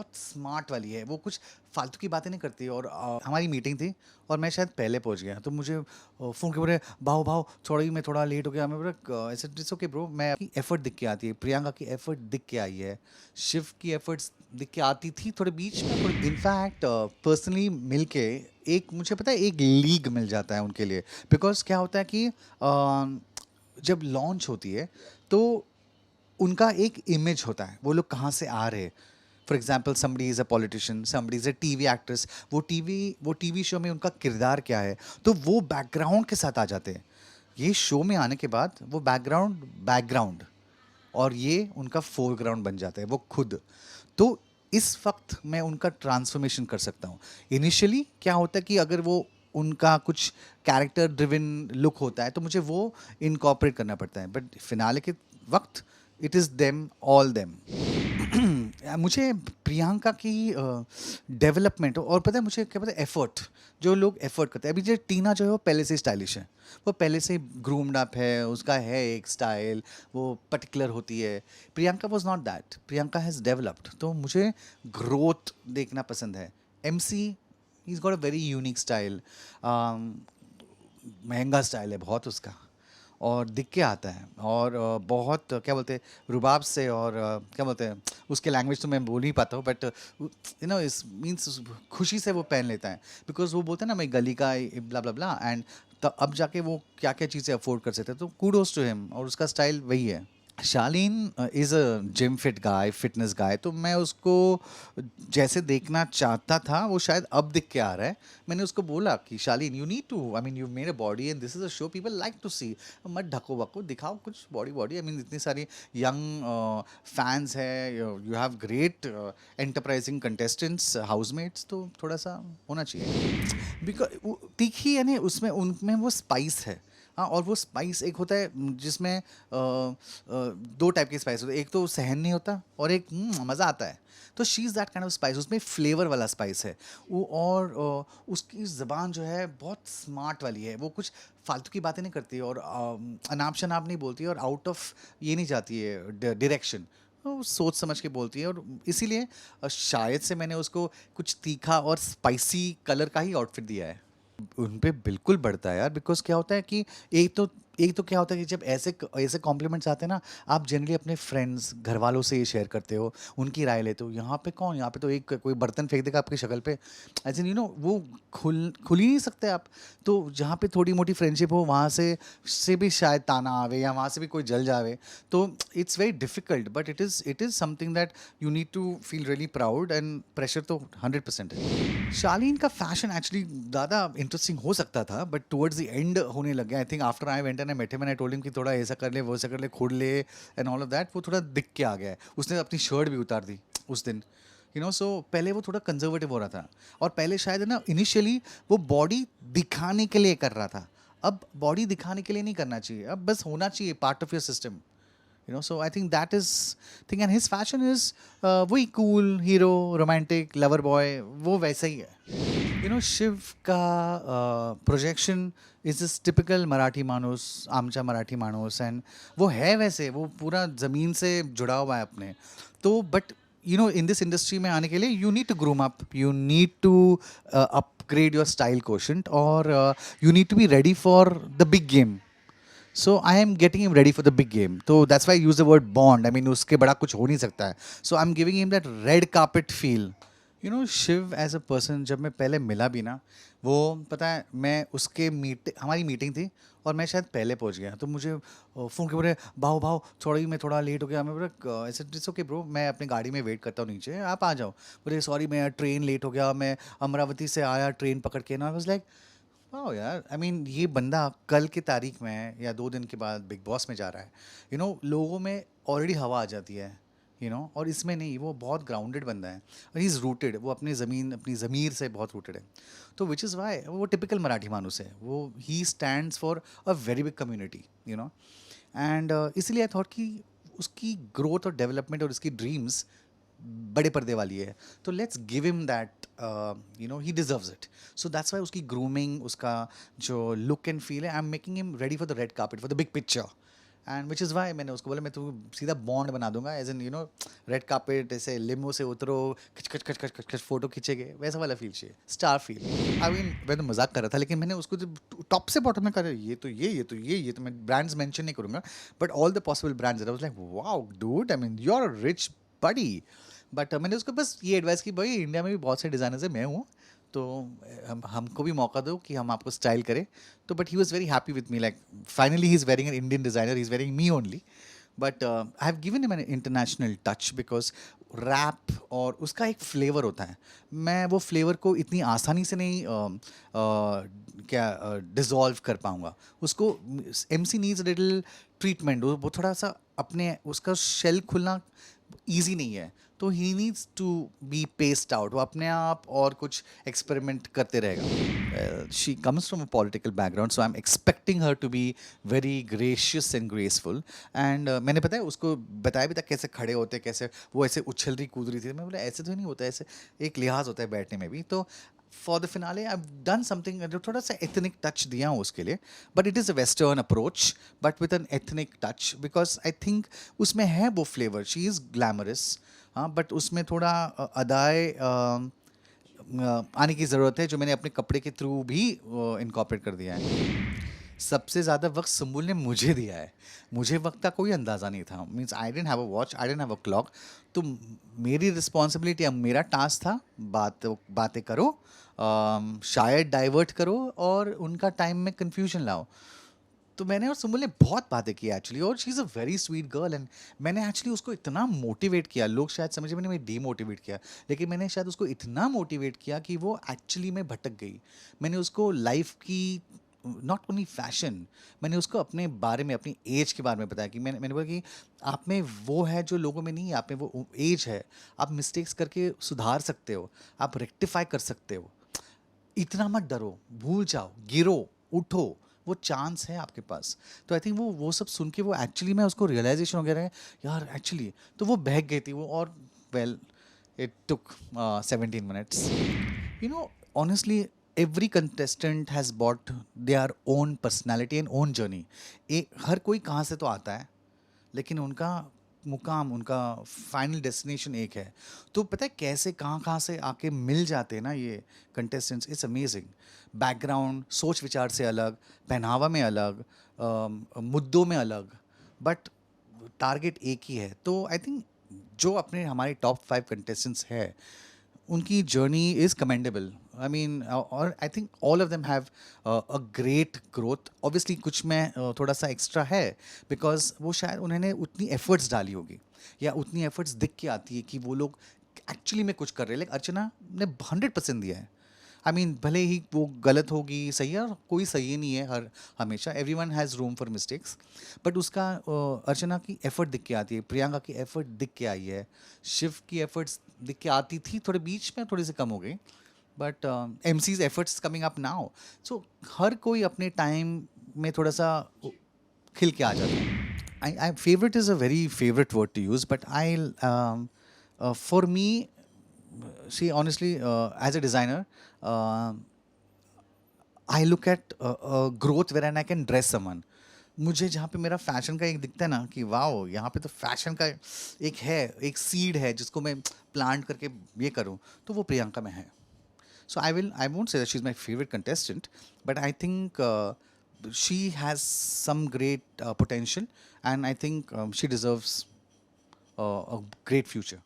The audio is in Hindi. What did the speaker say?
बहुत स्मार्ट वाली है, वो कुछ फालतू की बातें नहीं करती। और हमारी मीटिंग थी और मैं शायद पहले पहुंच गया, तो मुझे फ़ोन के बोले, भाव भाव थोड़ा ही मैं थोड़ा लेट हो गया। मैं बोला ऐसे इट्स ओके ब्रो, मैं की एफर्ट दिख के आती है, प्रियंका की एफर्ट दिख के आई है, शिव की एफर्ट्स दिख के आती थी थोड़े बीच में। थोड़ी इनफैक्ट पर्सनली मिल के एक मुझे पता है एक लीग मिल जाता है उनके लिए। बिकॉज क्या होता है कि जब लॉन्च होती है तो उनका एक इमेज होता है, वो लोग कहाँ से आ रहे हैं। For example somebody is a politician, somebody is a TV actress, वो टीवी शो में उनका किरदार क्या है, तो वो बैकग्राउंड के साथ आ जाते हैं। ये शो में आने के बाद वो बैकग्राउंड बैकग्राउंड और ये उनका फोरग्राउंड बन जाता है वो खुद। तो इस वक्त मैं उनका ट्रांसफॉर्मेशन कर सकता हूँ। इनिशियली क्या होता है कि अगर वो उनका कुछ कैरेक्टर ड्रिवन लुक होता है तो मुझे वो इनकॉर्पोरेट करना पड़ता है, बट फिनाले के वक्त it is them all them. मुझे प्रियंका की डेवलपमेंट और पता है मुझे क्या पता है, एफर्ट। जो लोग एफर्ट करते हैं, अभी जो टीना जो है वो पहले से स्टाइलिश है, वो पहले से ग्रूम्ड अप है, उसका है एक स्टाइल, वो पर्टिकुलर होती है। Priyanka was not that, Priyanka has developed, तो मुझे ग्रोथ देखना पसंद है। MC is got a very unique style, महंगा स्टाइल है बहुत उसका, और दिख के आता है। और बहुत क्या बोलते हैं रुबाब से, और क्या बोलते हैं उसके लैंग्वेज तो मैं बोल नहीं पाता हूँ, बट इस मीन्स खुशी से वो पहन लेता है। बिकॉज वो बोलते हैं ना मैं गली का ब्ला ब्ला ब्ला, एंड तब अब जाके वो क्या क्या चीज़ें अफोर्ड कर सकते हैं, तो कूडोज टू हिम, और उसका स्टाइल वही है। Shalin is a gym fit guy, fitness guy, तो मैं उसको जैसे देखना चाहता था वो शायद अब दिख के आ रहा है। मैंने उसको बोला कि Shalin you need to, I mean you made a body and this is a show people like to see, मत ढको वको, दिखाओ कुछ बॉडी बॉडी। आई मीन इतनी सारी यंग फैंस है, you have great enterprising contestants, housemates, तो थोड़ा सा होना चाहिए। बिकॉज तीखी यानी उसमें उनमें वो स्पाइस है। हाँ, और वो स्पाइस एक होता है जिसमें दो टाइप के स्पाइस होते हैं, एक तो सहन नहीं होता और एक मज़ा आता है। तो she is that kind of spice, उसमें फ्लेवर वाला स्पाइस है वो। और उसकी ज़बान जो है बहुत स्मार्ट वाली है, वो कुछ फालतू की बातें नहीं करती, और अनाप शनाप नहीं बोलती, और आउट ऑफ ये नहीं जाती है डायरेक्शन, वो सोच समझ के बोलती है। और इसीलिए शायद से मैंने उसको कुछ तीखा और स्पाइसी कलर का ही आउटफिट दिया है। उन पे बिल्कुल बढ़ता है यार, बिकॉज़ क्या होता है कि एक तो क्या होता है कि जब ऐसे ऐसे कॉम्प्लीमेंट्स आते हैं ना, आप जनरली अपने फ्रेंड्स, घरवालों से ये शेयर करते हो, उनकी राय लेते हो। यहाँ पे कौन, यहाँ पे तो एक कोई बर्तन फेंक देगा आपकी शक्ल पे, एज़ इन वो खुल ही नहीं सकते आप। तो जहाँ पे थोड़ी-मोटी फ्रेंडशिप हो, वहाँ से भी शायद ताना आवे, या वहाँ से भी कोई जल जावे। तो it's very difficult, but it is something that you need to feel really proud, and pressure तो 100% है। शालीन का फैशन एक्चुअली ज़्यादा इंटरेस्टिंग हो सकता था, बट टुवर्ड्स द एंड होने लग गया। I think after I went and I met him and I told him कि थोड़ा ऐसा कर ले, वो ऐसा कर ले, खुद ले, एंड ऑल ऑफ दैट, वो थोड़ा दिख के आ गया है। उसने अपनी शर्ट भी उतार दी उस दिन, सो पहले वो थोड़ा कंजर्वेटिव हो रहा था, और पहले शायद है ना इनिशियली वो बॉडी दिखाने के लिए कर रहा था। अब बॉडी दिखाने के लिए नहीं करना चाहिए, अब बस होना चाहिए part of your system. So I think that is thing, and his fashion is वही cool hero, romantic lover boy, वो वैसा ही है। शिव का projection is this typical Marathi माणूस, आमचा मराठी माणूस, एंड वो है वैसे, वो पूरा ज़मीन से जुड़ा हुआ है अपने। तो बट इन दिस इंडस्ट्री में आने के लिए you need to groom up, you need to upgrade your style quotient, और you need to be ready for the big game. So I am getting him ready for the big game. So that's why I use the word bond. I mean, उसके बड़ा कुछ हो नहीं सकता है. So I'm giving him that red carpet feel. Shiv as a person जब मैं पहले मिला भी ना, वो पता है मैं उसके हमारी मीटिंग थी और मैं शायद पहले पहुंच गया, तो मुझे फ़ोन के बोले, भाव भाव थोड़ा ही मैं थोड़ा लेट हो गया। मैं बोला ऐसे इट्स ओके ब्रो, मैं अपनी गाड़ी में वेट करता हूँ नीचे, आप आ जाओ। बोले सॉरी मैं ट्रेन लेट हो गया, मैं अमरावती से आया ट्रेन पकड़ के ना। आई वाज लाइक वाह यार, आई मीन ये बंदा कल की तारीख में या 2 दिन के बाद बिग बॉस में जा रहा है। लोगों में ऑलरेडी हवा आ जाती है, और इसमें नहीं, वो बहुत ग्राउंडेड बंदा है, और ही इज़ रूटेड, वो अपनी ज़मीन अपनी ज़मीर से बहुत रूटेड है। तो विच इज़ वाई वो टिपिकल मराठी मानुस है, वो he stands for a very big community, and इसलिए आई थॉट कि उसकी ग्रोथ और डेवलपमेंट और उसकी ड्रीम्स बड़े पर्दे वाली है, तो let's give him that, he deserves it. So that's why उसकी ग्रूमिंग, उसका जो लुक एंड फील है, I am making him ready for the red carpet, for the big picture, and which is why मैंने उसको बोला मैं तो सीधा बॉन्ड बना दूंगा एज एन रेड कार्पेट ऐसे लिमो से उतरो खच खच खच खच खच खच फोटो खींचेगे वैसा वाला फील चाहिए स्टार फील। आई मीन मैं तो मजाक कर रहा था लेकिन मैंने उसको जब टॉप से बॉटम में करा ये तो मैं ब्रांड्स मेंशन नहीं करूंगा but all the possible brands I was like wow dude I mean you are a rich buddy. But मैंने उसको बस ये एडवाइस की भाई इंडिया में भी बहुत से डिज़ाइनर्स है मैं हूँ तो हमको भी मौका दो कि हम आपको स्टाइल करें। तो but he was very happy with me like finally he is wearing an Indian designer he is wearing me only. But I have given him an international touch because rap और उसका एक फ्लेवर होता है मैं वो फ्लेवर को इतनी आसानी से नहीं क्या डिज़ोल्व कर पाऊँगा उसको। M C needs little treatment वो थोड़ा सा अपने उसका शेल खुलना ईजी नहीं है तो he needs to be paced out वो अपने आप और कुछ एक्सपेरिमेंट करते रहेगा। She comes from a political background so I am expecting her to be very gracious and graceful and मैंने पता है उसको बताया भी था कैसे खड़े होते कैसे वो ऐसे उछल रही कूद रही थी मैं बोला ऐसे तो नहीं होता ऐसे एक लिहाज होता है बैठने में भी। तो for the finale I done something जो थोड़ा सा एथनिक टच दिया हूँ उसके लिए but it is a western approach but with an ethnic touch because I think उसमें है वो फ्लेवर शी इज़ ग्लैमरस हाँ बट उसमें थोड़ा अदाए आने की ज़रूरत है जो मैंने अपने कपड़े के थ्रू भी इनकॉर्पोरेट कर दिया है। सबसे ज़्यादा वक्त सुम्बुल ने मुझे दिया है मुझे वक्त का कोई अंदाज़ा नहीं था means I didn't have a watch I didn't have a clock. तो मेरी रिस्पॉन्सिबिलिटी अब मेरा टास्क था बातें करो शायद डाइवर्ट करो और उनका टाइम में कन्फ्यूजन लाओ। तो मैंने और सुम्बुल ने बहुत बातें की एक्चुअली और she is a very sweet girl and मैंने एक्चुअली उसको इतना मोटिवेट किया लोग शायद समझे मैंने डीमोटिवेट किया लेकिन मैंने शायद उसको इतना मोटिवेट किया कि वो एक्चुअली में भटक गई। मैंने उसको लाइफ की नॉट ओनली फैशन मैंने उसको अपने बारे में अपनी एज के बारे में बताया कि मैंने बोला कि आप में वो है जो लोगों में नहीं है आप में वो एज है आप मिस्टेक्स करके सुधार सकते हो आप रेक्टिफाई कर सकते हो इतना मत डरो भूल जाओ गिरो उठो वो चांस है आपके पास। तो आई थिंक वो सब सुन के वो एक्चुअली में उसको रियलाइजेशन हो गया है यार एक्चुअली तो वो बहक गई थी वो और well it took 17 minutes honestly every contestant has got their own personality and own journey. हर कोई कहाँ से तो आता है लेकिन उनका मुकाम उनका फाइनल डेस्टिनेशन एक है। तो पता है कैसे कहाँ कहाँ से आके मिल जाते हैं ना ये कंटेस्टेंट्स इट्स अमेजिंग। बैकग्राउंड सोच विचार से अलग पहनावा में अलग मुद्दों में अलग बट टारगेट एक ही है। तो आई थिंक जो अपने हमारे टॉप 5 कंटेस्टेंट्स है उनकी journey is commendable I mean और I think all of them have a great growth. Obviously कुछ में थोड़ा सा एक्स्ट्रा है बिकॉज वो शायद उन्होंने उतनी एफर्ट्स डाली होगी या उतनी एफर्ट्स दिख के आती है कि वो लोग एक्चुअली में कुछ कर रहे हैं। लाइक अर्चना ने 100% दिया है। आई मीन भले ही वो गलत होगी सही है और कोई सही नहीं है हर हमेशा everyone has room for mistakes but उसका अर्चना की एफर्ट दिख के आती है प्रियंका की एफर्ट दिख के आई है शिव की एफर्ट्स दिख के आती थी थोड़े बीच में थोड़ी सी कम हो गई but MC's efforts coming up now. So हर कोई अपने टाइम में थोड़ा सा खिल के आ जाता है। I favorite is a very favorite word to use but for me see honestly as a designer uh, I look at growth wherein I can dress someone। मुझे जहाँ पे मेरा फैशन का एक दिखता है ना कि वाओ यहाँ पे तो फैशन का एक है एक सीड है जिसको मैं प्लांट करके ये करूँ तो वो प्रियंका में है। So I won't say that she's my favorite contestant, but I think she has some great potential, and I think she deserves a great future.